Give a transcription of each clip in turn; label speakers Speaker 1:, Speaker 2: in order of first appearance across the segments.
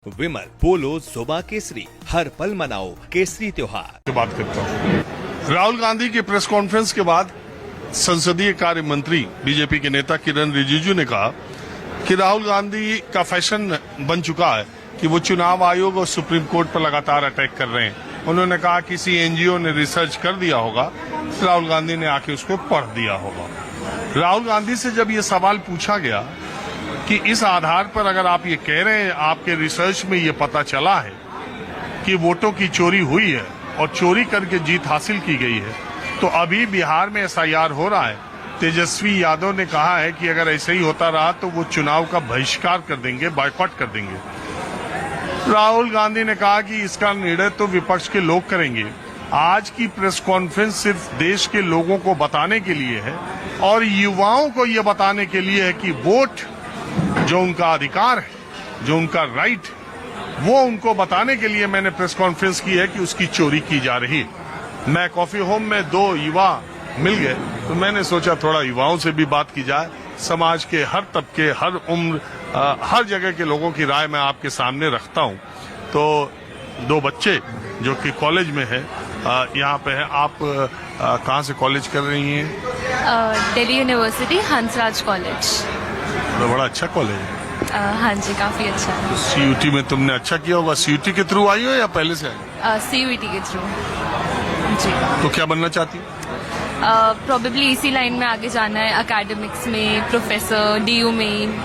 Speaker 1: विमल, पोलो, जोबा केसरी, हर पल मनाओ केसरी त्योहार।
Speaker 2: बात करता हूँ। राहुल गांधी की प्रेस कॉन्फ्रेंस के बाद संसदीय कार्य मंत्री बीजेपी के नेता किरण रिजिजू ने कहा कि राहुल गांधी का फैशन बन चुका है कि वो चुनाव आयोग और सुप्रीम कोर्ट पर लगातार अटैक कर रहे हैं। उन्होंने कहा किसी एनजीओ ने रिसर्च कर दिया होगा, राहुल गांधी ने आके उसको पढ़ दिया होगा। राहुल गांधी से जब ये सवाल पूछा गया कि इस आधार पर अगर आप ये कह रहे हैं, आपके रिसर्च में ये पता चला है कि वोटों की चोरी हुई है और चोरी करके जीत हासिल की गई है, तो अभी बिहार में एसआईआर हो रहा है। तेजस्वी यादव ने कहा है कि अगर ऐसे ही होता रहा तो वो चुनाव का बहिष्कार कर देंगे, बायकॉट कर देंगे। राहुल गांधी ने कहा कि इसका निर्णय तो विपक्ष के लोग करेंगे। आज की प्रेस कॉन्फ्रेंस सिर्फ देश के लोगों को बताने के लिए है और युवाओं को ये बताने के लिए है कि वोट जो उनका अधिकार है, जो उनका राइट, वो उनको बताने के लिए मैंने प्रेस कॉन्फ्रेंस की है कि उसकी चोरी की जा रही है। मैं कॉफी होम में दो युवा मिल गए तो मैंने सोचा थोड़ा युवाओं से भी बात की जाए। समाज के हर तबके, हर उम्र, हर जगह के लोगों की राय मैं आपके सामने रखता हूं। तो दो बच्चे जो कि कॉलेज में है, यहाँ पे है। आप कहाँ से कॉलेज कर रही हैं?
Speaker 3: Delhi university Hansraj college.
Speaker 2: तो बड़ा अच्छा कॉलेज है।
Speaker 3: हाँ जी, काफी अच्छा है।
Speaker 2: तो सीयूटी में तुमने अच्छा किया होगा। सीयूटी के थ्रू आई हो या पहले से आई?
Speaker 3: सीयूईटी के थ्रू जी।
Speaker 2: तो क्या बनना चाहती हो?
Speaker 3: प्रोबेबली इसी लाइन में आगे जाना है, एकेडमिक्स में, प्रोफेसर, डीयू में।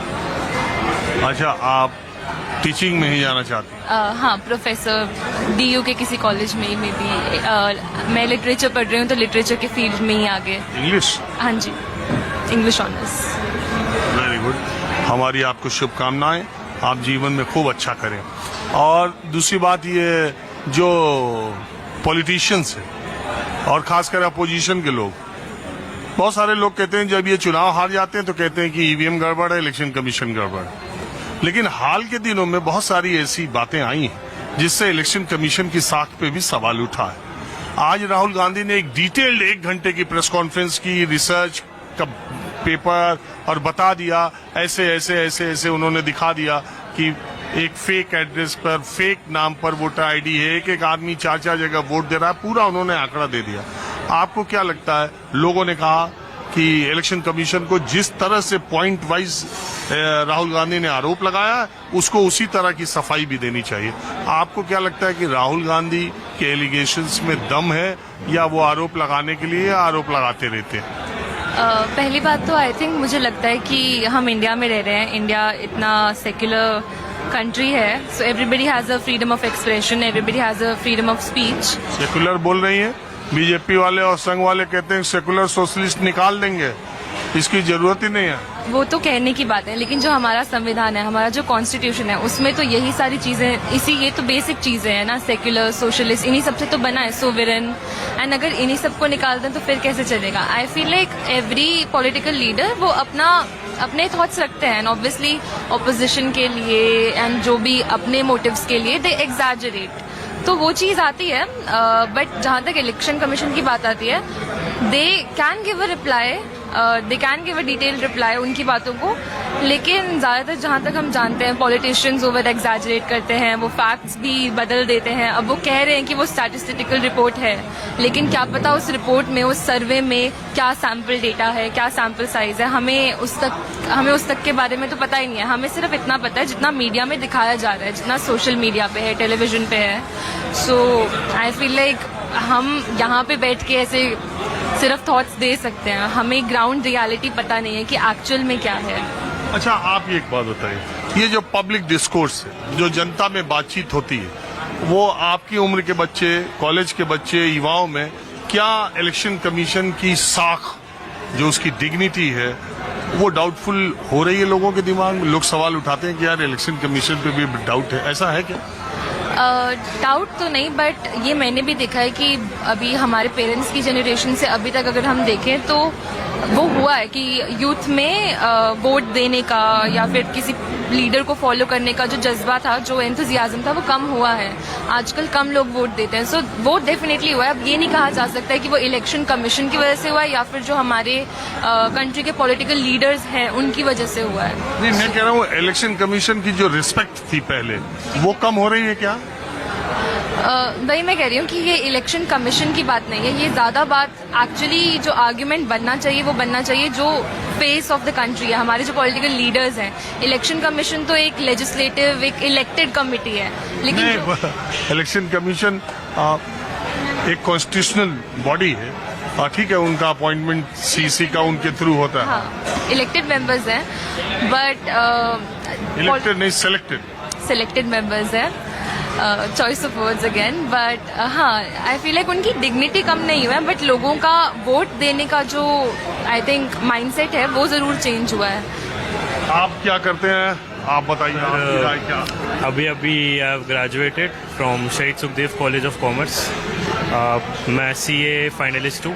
Speaker 2: अच्छा, आप टीचिंग में ही जाना चाहती हैं?
Speaker 3: हाँ, प्रोफेसर डीयू के किसी कॉलेज में भी। मैं लिटरेचर पढ़ रही हूँ तो लिटरेचर के फील्ड में ही आगे।
Speaker 2: इंग्लिश?
Speaker 3: हाँ जी, इंग्लिश ऑनर्स।
Speaker 2: Very good. हमारी आपको शुभकामनाएं, आप जीवन में खूब अच्छा करें। और दूसरी बात, ये जो पॉलिटिशियंस हैं और खासकर अपोजिशन के लोग, बहुत सारे लोग कहते हैं जब ये चुनाव हार जाते हैं तो कहते हैं कि ईवीएम गड़बड़ है, इलेक्शन कमीशन गड़बड़ है। लेकिन हाल के दिनों में बहुत सारी ऐसी बातें आई हैं जिससे इलेक्शन कमीशन की साख पे भी सवाल उठा है। आज राहुल गांधी ने एक डिटेल्ड 1 घंटे की प्रेस कॉन्फ्रेंस की, रिसर्च का पेपर, और बता दिया ऐसे ऐसे ऐसे ऐसे उन्होंने दिखा दिया कि एक फेक एड्रेस पर, फेक नाम पर वोटर आईडी है, एक आदमी 4 जगह वोट दे रहा है, पूरा उन्होंने आंकड़ा दे दिया। आपको क्या लगता है? लोगों ने कहा कि इलेक्शन कमीशन को जिस तरह से पॉइंट वाइज राहुल गांधी ने आरोप लगाया, उसको उसी तरह की सफाई भी देनी चाहिए। आपको क्या लगता है कि राहुल गांधी के एलिगेशंस में दम है या वो आरोप लगाने के लिए आरोप लगाते रहते हैं?
Speaker 3: पहली बात तो आई थिंक मुझे लगता है कि हम इंडिया में रह रहे हैं। इंडिया इतना सेक्युलर कंट्री है, so everybody has a freedom of expression, everybody has a freedom of speech.
Speaker 2: Secular बोल रही है, बीजेपी वाले और संघ वाले कहते हैं सेक्युलर सोशलिस्ट निकाल देंगे, इसकी जरूरत ही नहीं है।
Speaker 3: वो तो कहने की बात है, लेकिन जो हमारा संविधान है, हमारा जो कॉन्स्टिट्यूशन है, उसमें तो यही सारी चीजें, ये तो बेसिक चीजें हैं ना, सेक्युलर, सोशलिस्ट, इन्हीं सबसे तो बना है, सोवरेन। एंड अगर इन्हीं सबको निकाल दें तो फिर कैसे चलेगा? I feel like every political leader वो अपने थॉट्स रखते हैं, ऑब्वियसली ऑपोजिशन के लिए एंड जो भी अपने मोटिव्स के लिए दे एग्जैजरेट, तो वो चीज आती है। बट जहां तक इलेक्शन कमीशन की बात आती है, they can give a reply, they can give a detailed reply उनकी बातों को, लेकिन ज्यादातर जहां तक हम जानते हैं पॉलिटिशियंस ओवर एग्जैजरेट करते हैं, वो फैक्ट्स भी बदल देते हैं। अब वो कह रहे हैं कि वो स्टैटिस्टिकल रिपोर्ट है, लेकिन क्या पता उस रिपोर्ट में, उस सर्वे में क्या सैंपल डेटा है, क्या सैंपल साइज है, हमें उस तक के बारे में तो पता ही नहीं है। हमें सिर्फ इतना पता है जितना मीडिया में दिखाया जा रहा है, जितना सोशल मीडिया पे है, टेलीविजन पे है। सो आई फील लाइक हम यहाँ पे बैठ के ऐसे सिर्फ थॉट्स दे सकते हैं, हमें ग्राउंड रियलिटी पता नहीं है कि एक्चुअल में क्या है।
Speaker 2: अच्छा, आप एक बात बताइए, ये जो पब्लिक डिस्कोर्स है, जो जनता में बातचीत होती है, वो आपकी उम्र के बच्चे, कॉलेज के बच्चे, युवाओं में क्या इलेक्शन कमीशन की साख, जो उसकी डिग्निटी है, वो डाउटफुल हो रही है लोगों के दिमाग में? लोग सवाल उठाते हैं कि यार इलेक्शन कमीशन पे भी डाउट है, ऐसा है क्या?
Speaker 3: डाउट तो नहीं, बट ये मैंने भी देखा है कि अभी हमारे पेरेंट्स की जनरेशन से अभी तक अगर हम देखें तो वो हुआ है कि यूथ में वोट देने का या फिर किसी लीडर को फॉलो करने का जो जज्बा था, जो एंथुजियाज्म था, वो कम हुआ है। आजकल कम लोग वोट देते हैं। सो वोट डेफिनेटली हुआ है। अब ये नहीं कहा जा सकता है कि वो इलेक्शन कमीशन की वजह से हुआ है या फिर जो हमारे कंट्री के पॉलिटिकल लीडर्स हैं उनकी वजह से हुआ है।
Speaker 2: नहीं, मैं कह रहा हूँ इलेक्शन कमीशन की जो रिस्पेक्ट थी पहले, वो कम हो रही है क्या?
Speaker 3: वही मैं कह रही हूँ कि ये इलेक्शन कमीशन की बात नहीं है। ये ज्यादा बात एक्चुअली जो आर्ग्यूमेंट बनना चाहिए वो बनना चाहिए जो फेस ऑफ द कंट्री है, हमारे जो पॉलिटिकल लीडर्स हैं। इलेक्शन कमीशन तो एक लेजिस्लेटिव, एक इलेक्टेड कमिटी है, लेकिन
Speaker 2: इलेक्शन कमीशन एक कॉन्स्टिट्यूशनल बॉडी है। ठीक है, उनका अपॉइंटमेंट सीसी का उनके थ्रू होता है।
Speaker 3: हाँ, इलेक्टेड मेंबर्स हैं, बट
Speaker 2: इलेक्टेड नहीं,
Speaker 3: सिलेक्टेड मेंबर्स हैं। Choice of words again, but हाँ, आई फील लाइक उनकी डिग्निटी कम नहीं हुआ है, बट लोगों का वोट देने का जो आई थिंक माइंडसेट है वो जरूर चेंज हुआ है।
Speaker 2: आप क्या करते हैं, आप बताइए, आपकी राय क्या?
Speaker 4: अभी आई हैव ग्रेजुएटेड फ्रॉम शहीद सुखदेव कॉलेज ऑफ कॉमर्स। मैं CA फाइनलिस्ट हूँ।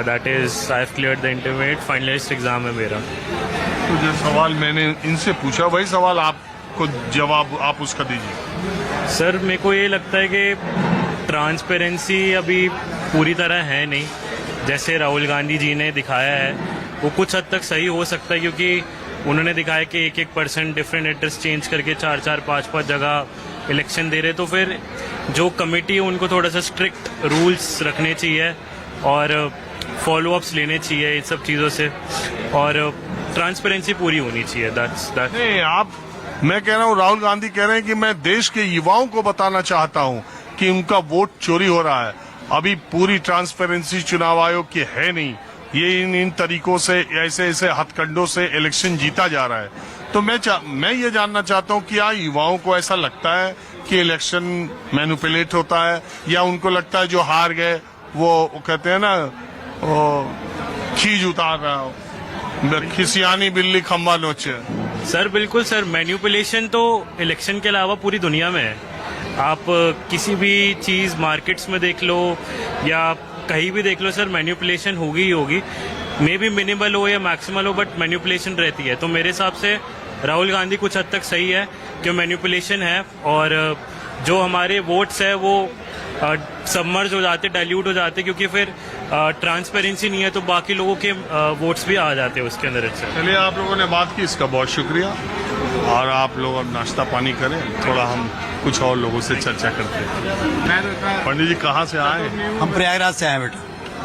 Speaker 4: That is I have cleared the intermediate finalist exam है मेरा।
Speaker 2: तो जो सवाल मैंने इनसे पूछा वही सवाल आपको जवाब आप उसका दीजिए।
Speaker 4: सर, मेरे को ये लगता है कि ट्रांसपेरेंसी अभी पूरी तरह है नहीं। जैसे राहुल गांधी जी ने दिखाया है वो कुछ हद तक सही हो सकता है, क्योंकि उन्होंने दिखाया कि 1% डिफरेंट एड्रेस चेंज करके 4-4, 5-5 जगह इलेक्शन दे रहे। तो फिर जो कमेटी है उनको थोड़ा सा स्ट्रिक्ट रूल्स रखने चाहिए और फॉलो अप्स लेने चाहिए इन सब चीज़ों से, और ट्रांसपेरेंसी पूरी होनी चाहिए। दैट्स
Speaker 2: नहीं, मैं कह रहा हूँ, राहुल गांधी कह रहे हैं कि मैं देश के युवाओं को बताना चाहता हूँ कि उनका वोट चोरी हो रहा है। अभी पूरी ट्रांसपेरेंसी चुनाव आयोग की है नहीं। ये इन तरीकों से, ऐसे हथकंडों से इलेक्शन जीता जा रहा है। तो मैं ये जानना चाहता हूँ, क्या युवाओं को ऐसा लगता है कि इलेक्शन मैनिपुलेट होता है, या उनको लगता है जो हार गए वो कहते हैं ना, खीज उतार रहा हो, खिसियानी बिल्ली खम्बा नोचे?
Speaker 4: सर बिल्कुल सर, मैन्युपुलेशन तो इलेक्शन के अलावा पूरी दुनिया में है। आप किसी भी चीज़ मार्केट्स में देख लो या कहीं भी देख लो सर, मैन्युपुलेशन होगी ही होगी। मे बी मिनिमल हो या मैक्सिमल हो, बट मैन्युपुलेशन रहती है। तो मेरे हिसाब से राहुल गांधी कुछ हद तक सही है कि मैन्युपुलेशन है, और जो हमारे वोट्स है वो सबमर्ज हो जाते, डाइल्यूट हो जाते, क्योंकि फिर ट्रांसपेरेंसी नहीं है तो बाकी लोगों के वोट्स भी आ जाते हैं उसके अंदर।
Speaker 2: चलिए, आप लोगों ने बात की, इसका बहुत शुक्रिया। और आप लोग अब नाश्ता पानी करें, थोड़ा हम कुछ और लोगों से चर्चा करते हैं। पंडित जी कहाँ से आए?
Speaker 5: हम प्रयागराज से आए बेटा।